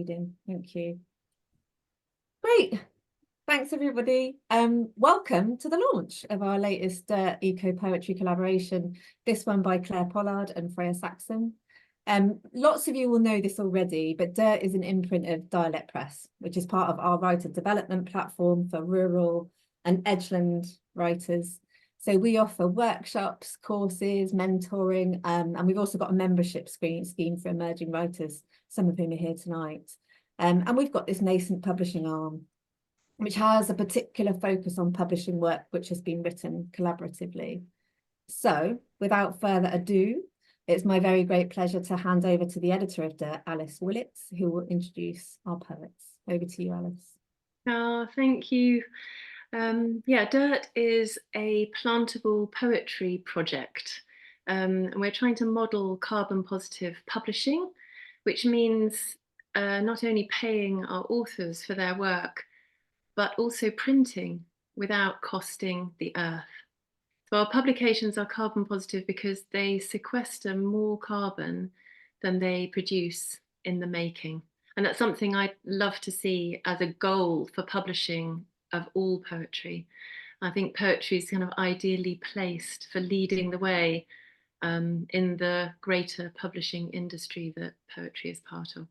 reading. Thank you. Great. Thanks, everybody. Welcome to the launch of our latest eco poetry collaboration, this one by Clare Pollard and Freya Sacksen. Lots of you will know this already, but Dirt is an imprint of Dialect Press, which is part of our writer development platform for rural and edgeland writers. So we offer workshops, courses, mentoring, and we've also got a membership scheme for emerging writers, some of whom are here tonight. And we've got this nascent publishing arm, which has a particular focus on publishing work which has been written collaboratively. So without further ado, it's my very great pleasure to hand over to the editor of Dirt, Alice Willits, who will introduce our poets. Over to you, Alice. Oh, thank you. Yeah, Dirt is a plantable poetry project. And we're trying to model carbon positive publishing, which means not only paying our authors for their work, but also printing without costing the earth. So our publications are carbon positive because they sequester more carbon than they produce in the making. And that's something I'd love to see as a goal for publishing of all poetry. I think poetry is kind of ideally placed for leading the way in the greater publishing industry that poetry is part of.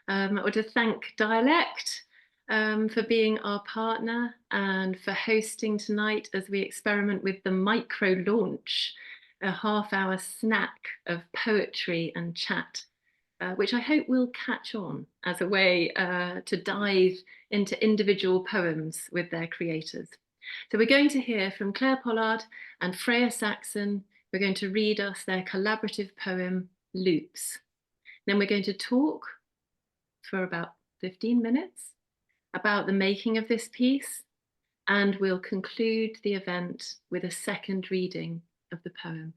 I want to thank Dialect for being our partner and for hosting tonight as we experiment with the micro launch, a half-hour snack of poetry and chat, which I hope will catch on as a way to dive into individual poems with their creators. So we're going to hear from Clare Pollard and Freya Sacksen. We're going to read us their collaborative poem, Loops. Then we're going to talk for about 15 minutes about the making of this piece, and we'll conclude the event with a second reading of the poem.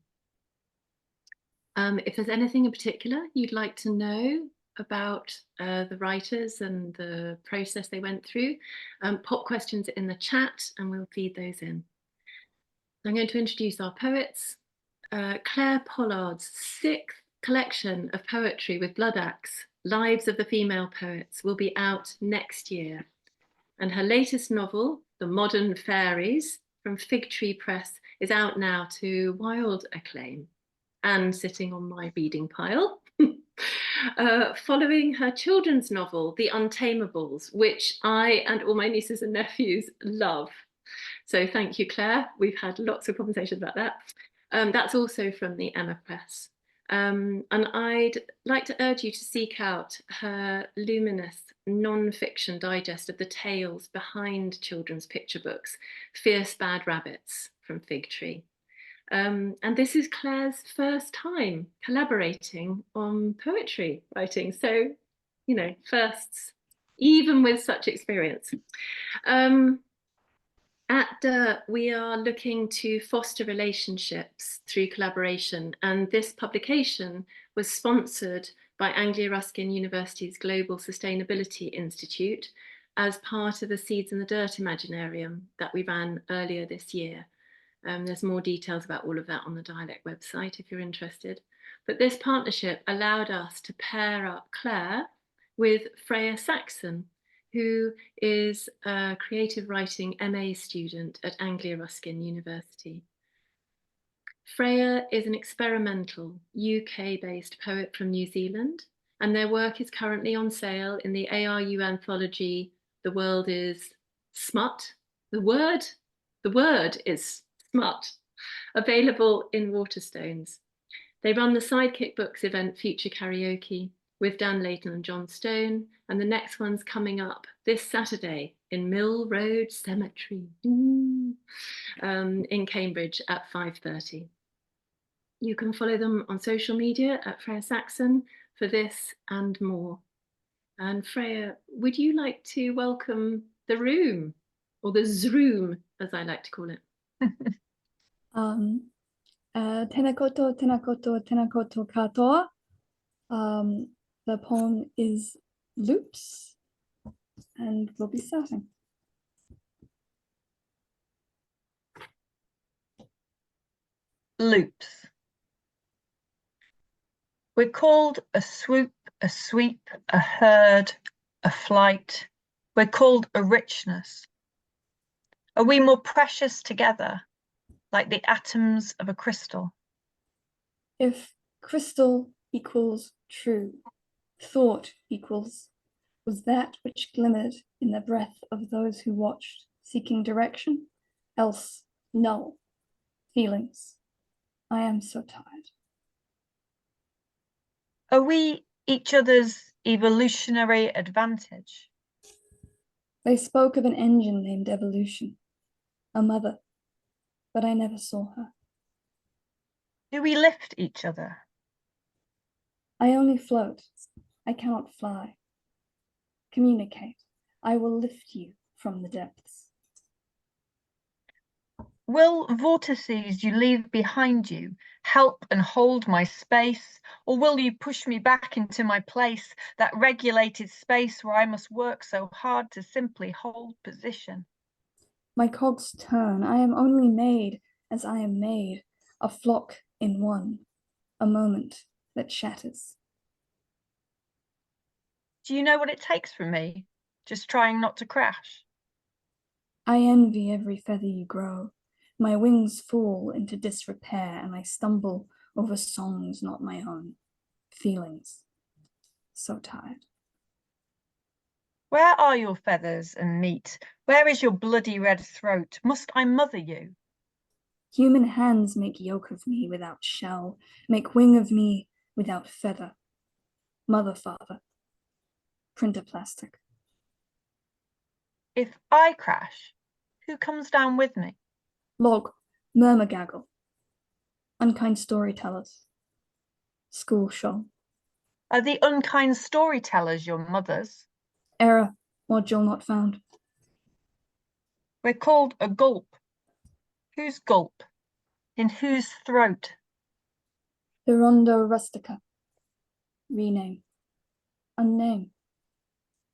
If there's anything in particular you'd like to know about the writers and the process they went through, pop questions in the chat and we'll feed those in. I'm going to introduce our poets. Clare Pollard's 6th collection of poetry with Blood Axe, Lives of the Female Poets, will be out next year. And her latest novel, The Modern Fairies, from Fig Tree Press, is out now to wild acclaim and sitting on my reading pile. Following her children's novel, The Untamables, which I and all my nieces and nephews love. So thank you, Clare. We've had lots of conversations about that. That's also from the Emma Press. And I'd like to urge you to seek out her luminous non-fiction digest of the tales behind children's picture books, Fierce Bad Rabbits from Fig Tree. And this is Clare's first time collaborating on poetry writing. So, you know, firsts, even with such experience. At Dirt, we are looking to foster relationships through collaboration, and this publication was sponsored by Anglia Ruskin University's Global Sustainability Institute as part of the Seeds in the Dirt Imaginarium that we ran earlier this year. There's more details about all of that on the Dialect website if you're interested. But this partnership allowed us to pair up Clare with Freya Sacksen, who is a creative writing MA student at Anglia Ruskin University. Freya is an experimental UK-based poet from New Zealand, and their work is currently on sale in the ARU anthology, The World is Smut. The word is smut, available in Waterstones. They run the Sidekick Books event Future Karaoke with Dan Layton and Jon Stone, and the next one's coming up this Saturday in Mill Road Cemetery in Cambridge at 5:30. You can follow them on social media at Freya Sacksen for this and more. And Freya, would you like to welcome the room, or the Zroom, as I like to call it? Tēnā koutou, tēnā koutou, tēnā koutou katoa. The poem is Loops, and we'll be starting. Loops. We're called a swoop, a sweep, a herd, a flight. We're called a richness. Are we more precious together, like the atoms of a crystal? If crystal equals true, thought equals was that which glimmered in the breath of those who watched, seeking direction, else null feelings. I am so tired. Are we each other's evolutionary advantage? They spoke of an engine named evolution, a mother, but I never saw her. Do we lift each other? I only float. I cannot fly. Communicate. I will lift you from the depths. Will vortices you leave behind you help and hold my space, or will you push me back into my place, that regulated space where I must work so hard to simply hold position? My cogs turn. I am only made as I am made, a flock in one, a moment that shatters. Do you know what it takes from me? Just trying not to crash. I envy every feather you grow. My wings fall into disrepair and I stumble over songs not my own, feelings. So tired. Where are your feathers and meat? Where is your bloody red throat? Must I mother you? Human hands make yoke of me without shell, make wing of me without feather. Mother, father, printer plastic. If I crash, who comes down with me? Log, murmur gaggle. Unkind storytellers. School show. Are the unkind storytellers your mothers? Error, module not found. We're called a gulp. Whose gulp? In whose throat? Hirondo rustica. Rename. Unname.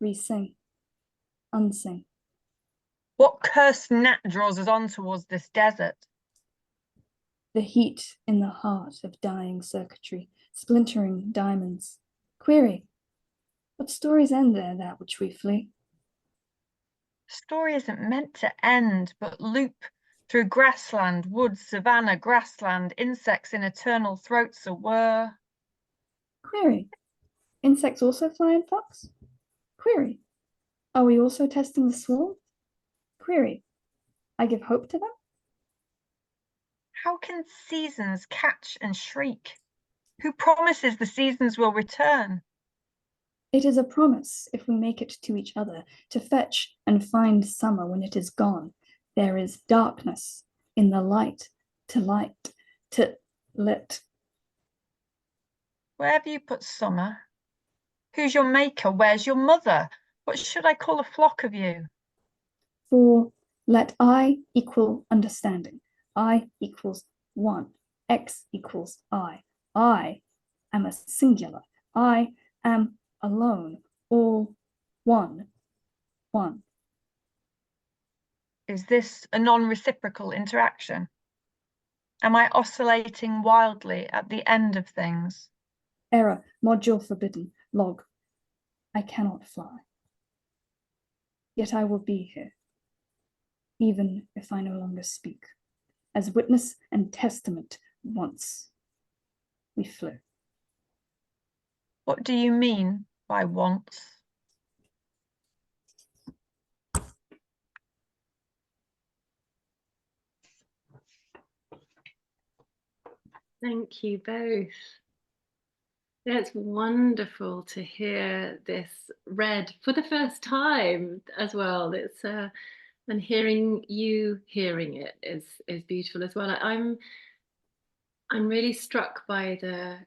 Resing. Unsing. What cursed gnat draws us on towards this desert? The heat in the heart of dying circuitry, splintering diamonds. Query. What stories end there, that which we flee? Story isn't meant to end, but loop through grassland, woods, savannah, grassland, insects in eternal throats a whir. Query. Insects also fly in flocks? Query. Are we also testing the swarm? Query. I give hope to them? How can seasons catch and shriek? Who promises the seasons will return? It is a promise, if we make it to each other, to fetch and find summer when it is gone. There is darkness in the light, to lit. Where have you put summer? Who's your maker? Where's your mother? What should I call a flock of you? For let I equal understanding. I equals one. X equals I. I am a singular. I am alone. All one. One. Is this a non-reciprocal interaction? Am I oscillating wildly at the end of things? Error. Module forbidden. Log. I cannot fly. Yet I will be here, even if I no longer speak, as witness and testament once we flew. What do you mean by once? Thank you both. It's wonderful to hear this read for the first time as well. It's and hearing you hearing it is beautiful as well. I'm really struck by the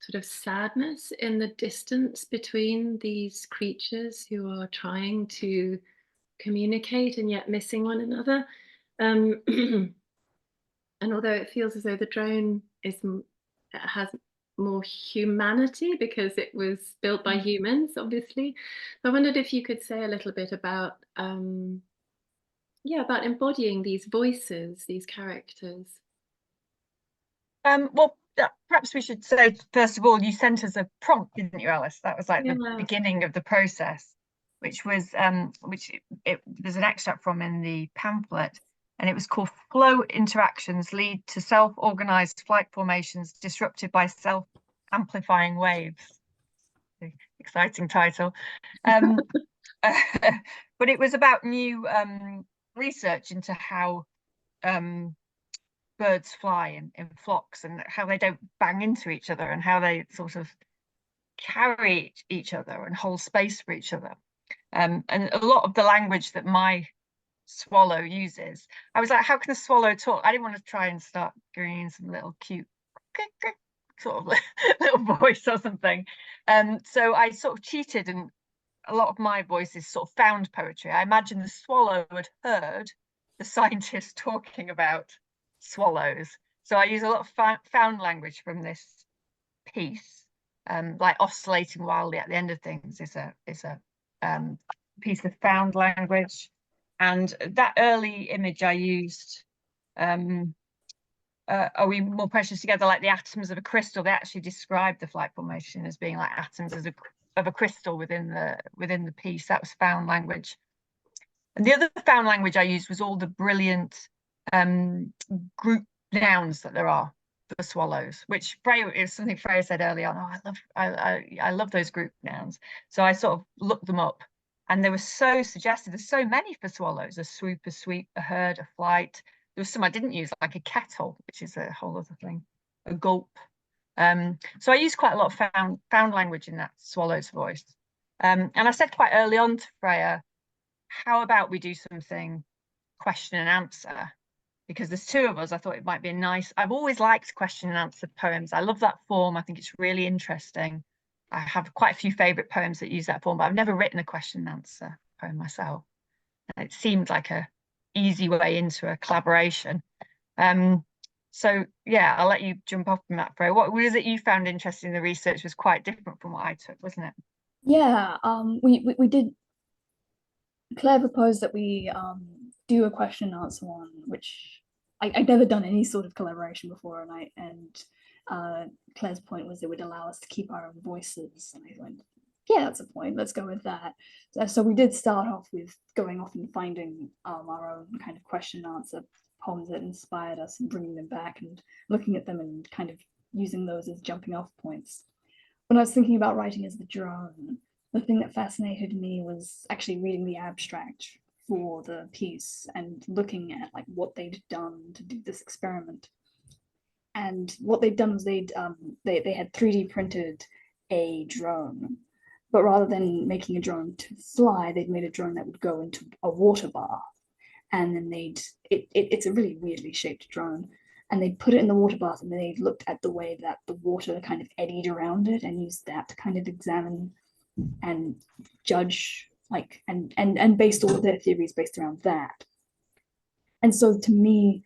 sort of sadness in the distance between these creatures who are trying to communicate and yet missing one another. And although it feels as though the drone has more humanity because it was built by humans, obviously, I wondered if you could say a little bit about about embodying these voices, these characters. Well, perhaps we should say, first of all, you sent us a prompt, didn't you, Alice? That was like the beginning of the process, which was there's an extract from in the pamphlet, and it was called "Flow Interactions Lead to Self-Organized Flight Formations Disrupted by Self-Amplifying Waves." Exciting title. But it was about new research into how birds fly in flocks, and how they don't bang into each other, and how they sort of carry each other and hold space for each other. And a lot of the language that my swallow uses, I was like, how can a swallow talk? I didn't want to try and start going in some little cute sort of little voice or something. So I sort of cheated, and a lot of my voice is sort of found poetry. I imagine the swallow had heard the scientist talking about swallows. So I use a lot of found language from this piece, like oscillating wildly at the end of things is a piece of found language. And that early image I used, are we more precious together, like the atoms of a crystal? They actually describe the flight formation as being like atoms of a crystal within the piece. That was found language. And the other found language I used was all the brilliant group nouns that there are for swallows, which Freya is something Freya said earlier on. Oh, I love those group nouns. So I sort of looked them up, and they were so suggestive. There's so many for swallows: a swoop, a sweep, a herd, a flight. There was some I didn't use, like a kettle, which is a whole other thing, a gulp. So I used quite a lot of found language in that swallow's voice. And I said quite early on to Freya, how about we do something question and answer? Because there's two of us, I thought it might be nice. I've always liked question and answer poems. I love that form. I think it's really interesting. I have quite a few favourite poems that use that form, but I've never written a question and answer poem myself. And it seemed like a easy way into a collaboration. So yeah, I'll let you jump off from that, Freya. What was it you found interesting in the research? Was quite different from what I took, wasn't it? Yeah, we did. Claire proposed that we do a question and answer one, which I'd never done any sort of collaboration before, and Claire's point was it would allow us to keep our own voices, and I went, yeah, that's a point. Let's go with that. So we did start off with going off and finding our own kind of question and answer poems that inspired us, and bringing them back and looking at them and kind of using those as jumping off points. When I was thinking about writing as the drone, the thing that fascinated me was actually reading the abstract for the piece and looking at like what they'd done to do this experiment. And what they'd done was they had 3D printed a drone, but rather than making a drone to fly, they'd made a drone that would go into a water bath, and then it's a really weirdly shaped drone, and they put it in the water bath, and then they looked at the way that the water kind of eddied around it, and used that to kind of examine and judge, like, and based all of their theories based around that. And so to me,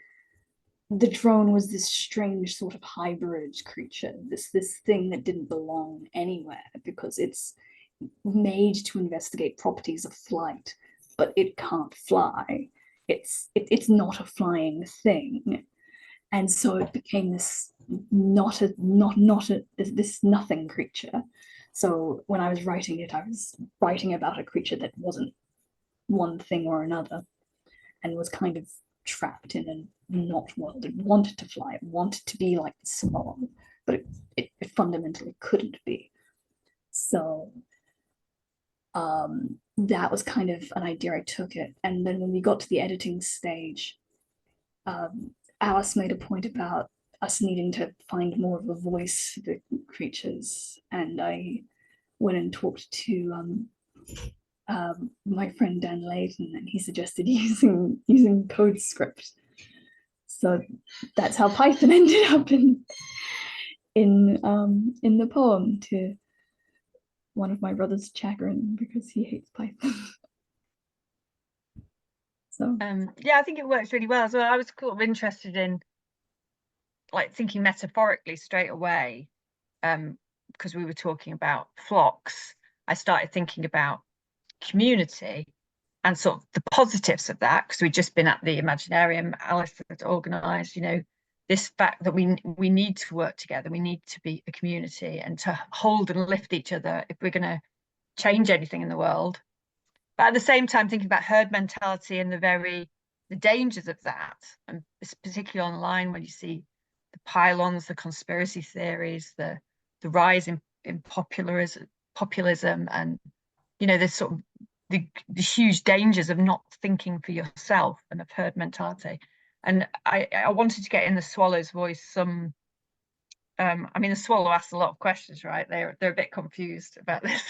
the drone was this strange sort of hybrid creature, this thing that didn't belong anywhere, because it's made to investigate properties of flight, but it can't fly. It's not a flying thing. And so it became this this nothing creature. So when I was writing it, I was writing about a creature that wasn't one thing or another, and was kind of trapped in a not world. It wanted to fly, it wanted to be like the swallow, but it fundamentally couldn't be. So that was kind of an idea I took it. And then when we got to the editing stage, Alice made a point about us needing to find more of a voice for the creatures, and I went and talked to my friend Dan Layton, and he suggested using code script. So that's how Python ended up in the poem, to one of my brother's chagrin, because he hates Python. So yeah, I think it works really well. So I was kind of interested in like thinking metaphorically straight away, because we were talking about flocks. I started thinking about community and sort of the positives of that, because we'd just been at the Imaginarium Alice had organised, you know, this fact that we need to work together, we need to be a community and to hold and lift each other if we're going to change anything in the world. But at the same time, thinking about herd mentality and the dangers of that, and particularly online when you see the pylons, the conspiracy theories, the rise in populism, and there's sort of the huge dangers of not thinking for yourself and of herd mentality. And I wanted to get in the swallow's voice some. I mean, the swallow asks a lot of questions, right? They're a bit confused about this,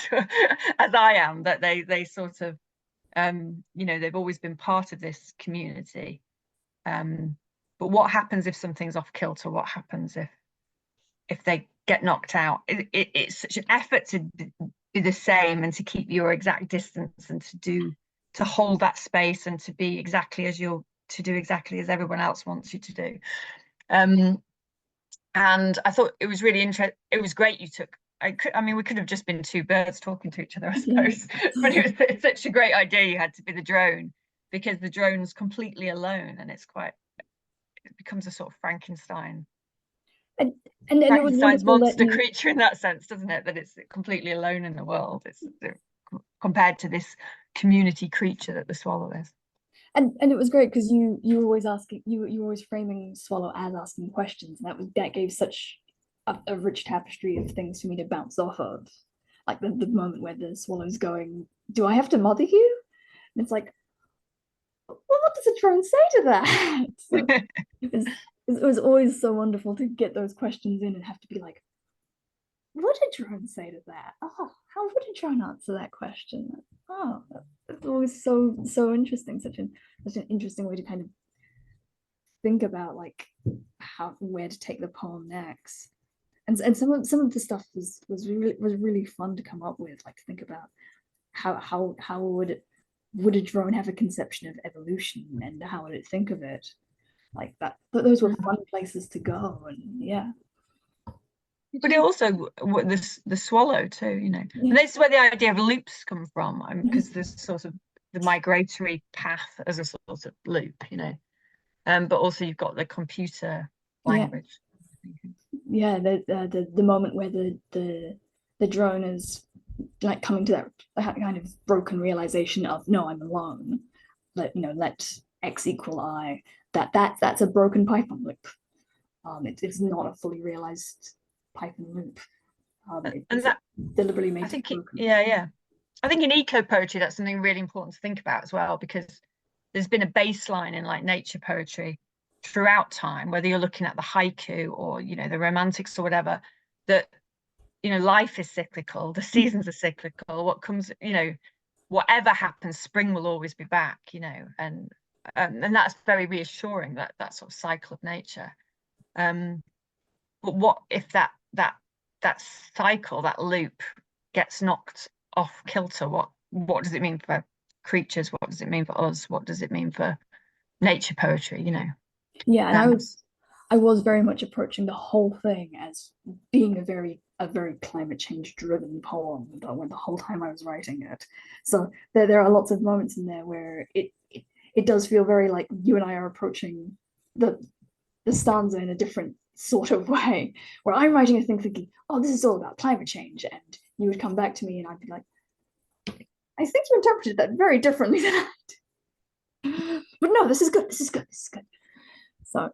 as I am. That they sort of, they've always been part of this community. But what happens if something's off kilter? What happens if they get knocked out? It's such an effort to be the same and to keep your exact distance and to hold that space and to be exactly as to do exactly as everyone else wants you to do. And I thought it was really interesting. It was great you took. I mean, we could have just been two birds talking to each other, I suppose. Yeah. But it's such a great idea you had to be the drone, because the drone's completely alone, and it becomes a sort of Frankenstein. And it was Frankenstein's monster creature in that sense, doesn't it? That it's completely alone in the world. It's compared to this community creature that the swallow is. And it was great because you were always asking, you were always framing swallow as asking questions, and that gave such a rich tapestry of things for me to bounce off of. Like the moment where the swallow's going, "Do I have to mother you?" And it's like, well, what does a drone say to that? So it was always so wonderful to get those questions in and have to be like, what did drone say to that? Oh, how would a drone answer that question? Oh, it's always so interesting. Such an interesting way to kind of think about like where to take the poem next. And some of the stuff was really fun to come up with. Like to think about how would a drone have a conception of evolution, and how would it think of it? Like that. But those were fun places to go, and yeah. But it also the swallow too, Yeah. And this is where the idea of loops come from, because there's sort of the migratory path as a sort of loop, but also you've got the computer language. Yeah, the moment where the drone is like coming to that kind of broken realization of, no, I'm alone. Let X equal I. That's a broken Python loop. It's not a fully realized Python loop. And that deliberately made. I think I think in eco poetry that's something really important to think about as well, because there's been a baseline in like nature poetry throughout time, whether you're looking at the haiku or the romantics or whatever, that life is cyclical, the seasons are cyclical, what comes, whatever happens, spring will always be back, and that's very reassuring, that sort of cycle of nature. But what if that cycle, that loop, gets knocked off kilter? What does it mean for creatures? What does it mean for us? What does it mean for nature poetry? Yeah, and I was very much approaching the whole thing as being a very climate change driven poem when the whole time I was writing it. So there are lots of moments in there where it does feel very like you and I are approaching the stanza in a different sort of way, where I'm writing a thing thinking, oh, this is all about climate change, and you would come back to me and I'd be like, I think you interpreted that very differently than I did. But no, this is good. So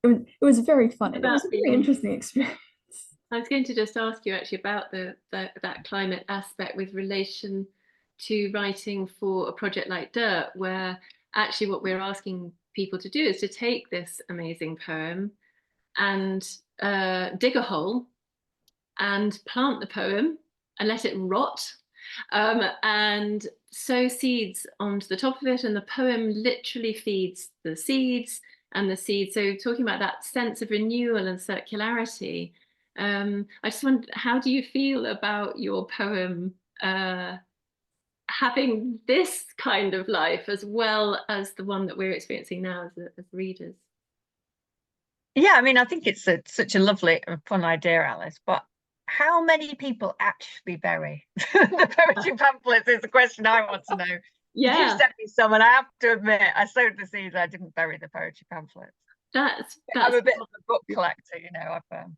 it was very fun. It was a very interesting experience. I was going to just ask you actually about that climate aspect with relation to writing for a project like Dirt, where actually what we're asking people to do is to take this amazing poem and dig a hole and plant the poem and let it rot, and sow seeds onto the top of it, and the poem literally feeds the seeds and the seeds. So talking about that sense of renewal and circularity, I just wondered, how do you feel about your poem having this kind of life as well as the one that we're experiencing now as readers? Yeah, I mean, I think it's such a lovely and fun idea, Alice, but how many people actually bury the poetry pamphlets is the question I want to know. Yeah. You sent me some, and I have to admit, I sowed the seeds, I didn't bury the poetry pamphlets. that's I'm a bit of a book collector, you know. I'm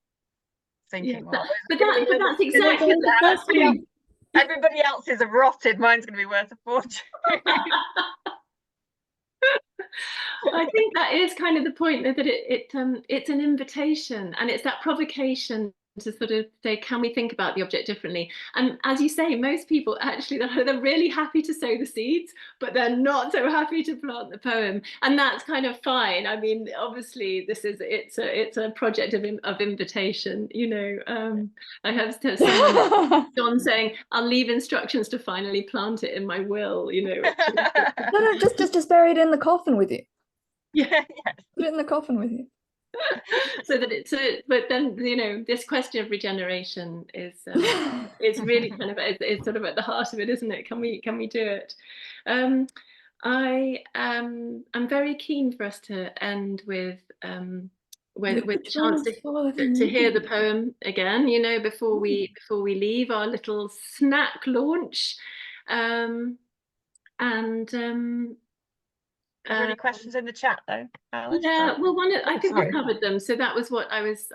thinking, well, but that's exactly the first thing. Everybody else's have rotted. Mine's going to be worth a fortune. I think that is kind of the point, that it's an invitation, and it's that provocation to sort of say, can we think about the object differently? And as you say, most people actually, they're really happy to sow the seeds, but they're not so happy to plant the poem, and that's kind of fine. I mean, obviously, it's a project of invitation. You know, I have someone, Jon, saying, "I'll leave instructions to finally plant it in my will." You know, No, just bury it in the coffin with you. yeah, yes. Put it in the coffin with you. So that but then, you know, this question of regeneration is it's really kind of it's sort of at the heart of it, isn't it? Can we do it? I'm very keen for us to end with a chance to hear the poem again, you know, before we leave our little snack launch. Are there any questions in the chat though, Alice? Yeah, well, I think sorry. we covered them. So that was what I was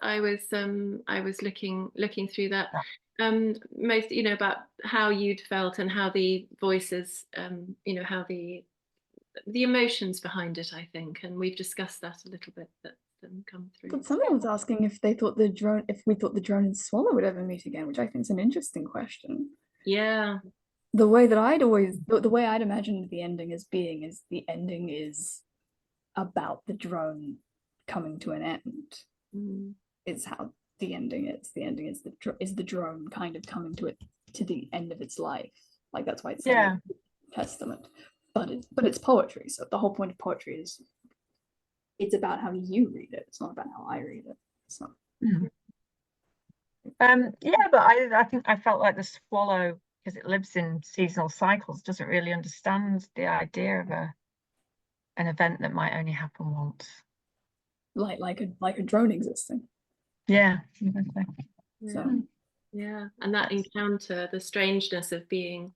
looking through that. Most, you know, about how you'd felt and how the voices, you know, how the emotions behind it, I think, and we've discussed that a little bit. That come through. But someone was asking if we thought the drone and swallow would ever meet again, which I think is an interesting question. Yeah. The way that the way I'd imagined the ending as being is the ending is about the drone coming to an end. It's how the ending is. The ending is the drone kind of coming to the end of its life. Like, that's why it's a testament. But it's poetry. So the whole point of poetry is it's about how you read it. It's not about how I read it. So yeah, but I think I felt like the swallow, because it lives in seasonal cycles, doesn't really understand the idea of an event that might only happen once. Like a drone existing. Yeah, exactly. So yeah, and that encounter, the strangeness of being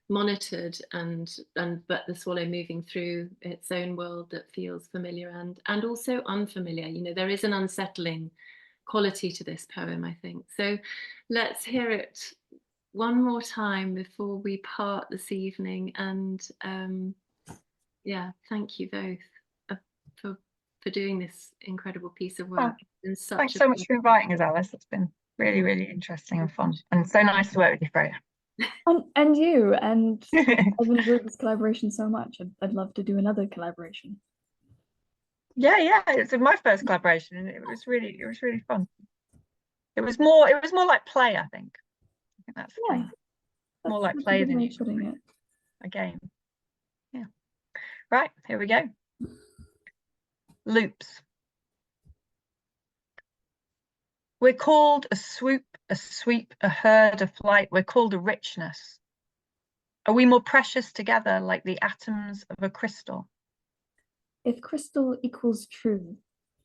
monitored but the swallow moving through its own world that feels familiar and also unfamiliar. You know, there is an unsettling quality to this poem, I think. So let's hear it one more time before we part this evening. And yeah, thank you both for doing this incredible piece of work. Thanks so much for inviting us, Alice. It's been really, really interesting and fun, and so nice to work with you, Freya. And you, and I've enjoyed this collaboration so much. I'd love to do another collaboration. Yeah, it's my first collaboration, and it was really fun. It was more like play, I think. That's the thing. More like play than usually a game. Yeah. Right, here we go. Loops. We're called a swoop, a sweep, a herd, a flight. We're called a richness. Are we more precious together, like the atoms of a crystal? If crystal equals true,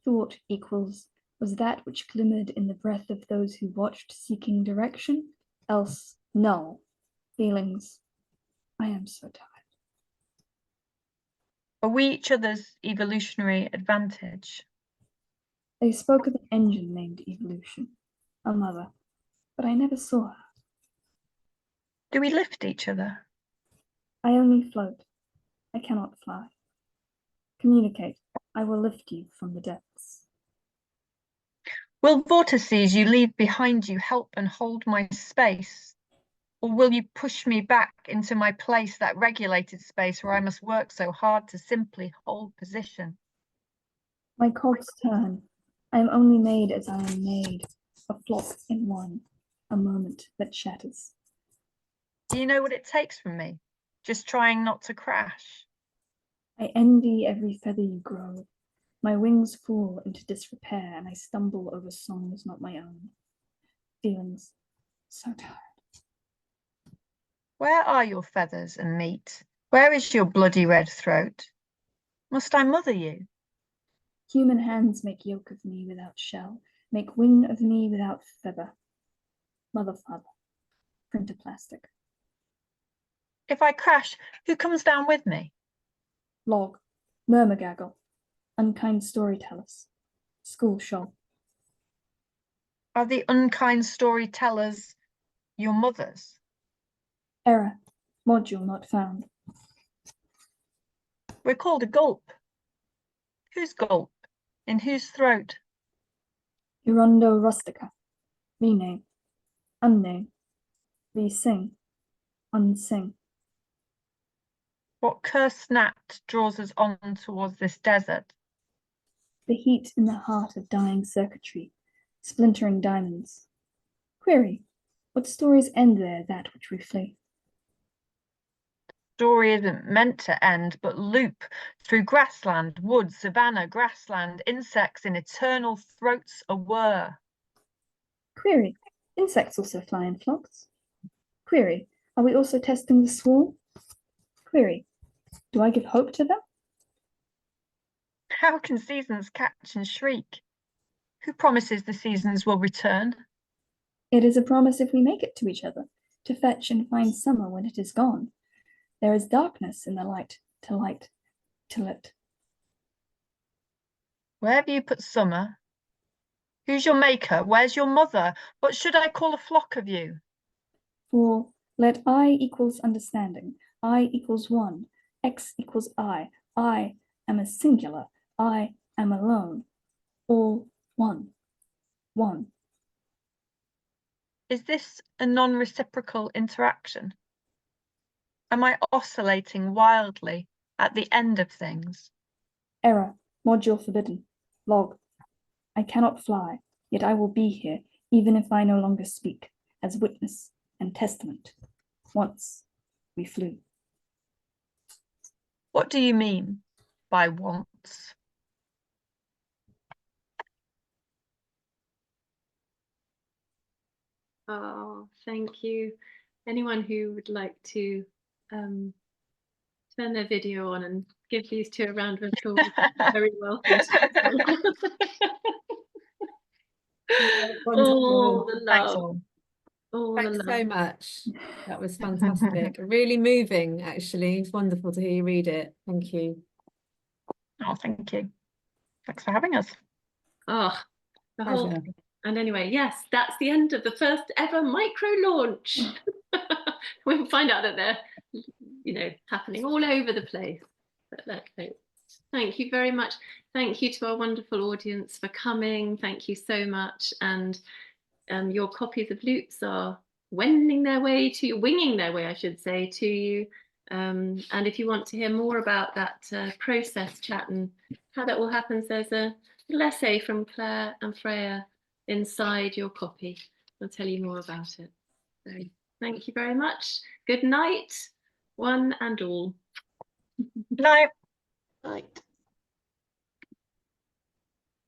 thought equals was that which glimmered in the breath of those who watched, seeking direction, else null. Feelings. I am so tired. Are we each other's evolutionary advantage? They spoke of an engine named evolution, a mother, but I never saw her. Do we lift each other? I only float. I cannot fly. Communicate. I will lift you from the depths. Will vortices you leave behind you help and hold my space? Or will you push me back into my place, that regulated space where I must work so hard to simply hold position? My cogs turn. I am only made as I am made, a flock in one, a moment that shatters. Do you know what it takes from me? Just trying not to crash. I envy every feather you grow. My wings fall into disrepair and I stumble over songs not my own. Feelings so tired. Where are your feathers and meat? Where is your bloody red throat? Must I mother you? Human hands make yoke of me without shell, make wing of me without feather. Mother, father, printer plastic. If I crash, who comes down with me? Log, murmur gaggle. unkind storytellers, school shawl. Are the unkind storytellers your mothers? Error, module not found. We're called a gulp. Whose gulp? In whose throat? Irondo rustica, rename, unname, re-sing, unsing. What curse snapped draws us on towards this desert? The heat in the heart of dying circuitry, splintering diamonds. Query, what stories end there, that which we flee? Story isn't meant to end, but loop through grassland, wood, savannah, grassland, insects in eternal throats awhir. Query, insects also fly in flocks? Query, are we also testing the swarm? Query, do I give hope to them? How can seasons catch and shriek? Who promises the seasons will return? It is a promise if we make it to each other, to fetch and find summer when it is gone. There is darkness in the light, till it. Where have you put summer? Who's your maker? Where's your mother? What should I call a flock of you? For let I equals understanding, I equals one, X equals I am a singular, I am alone, all one, one. Is this a non-reciprocal interaction? Am I oscillating wildly at the end of things? Error, module forbidden, log. I cannot fly, yet I will be here, even if I no longer speak, as witness and testament. Once we flew. What do you mean by once? Oh, thank you. Anyone who would like to turn their video on and give these two a round of applause, very welcome. All the Thanks love. all. All the Thanks love. so much. That was fantastic. Really moving, actually. It's wonderful to hear you read it. Thank you. Oh, thank you. Thanks for having us. Oh, the whole. Pleasure. And anyway, yes, that's the end of the first ever micro launch. We'll find out that they're, happening all over the place. But let's hope. Thank you very much. Thank you to our wonderful audience for coming. Thank you so much. And your copies of Loops are winging their way, I should say, to you. And if you want to hear more about that process chat and how that all happens, there's a little essay from Clare and Freya inside your copy. I'll tell you more about it. So thank you very much. Good night, one and all. Night. Night.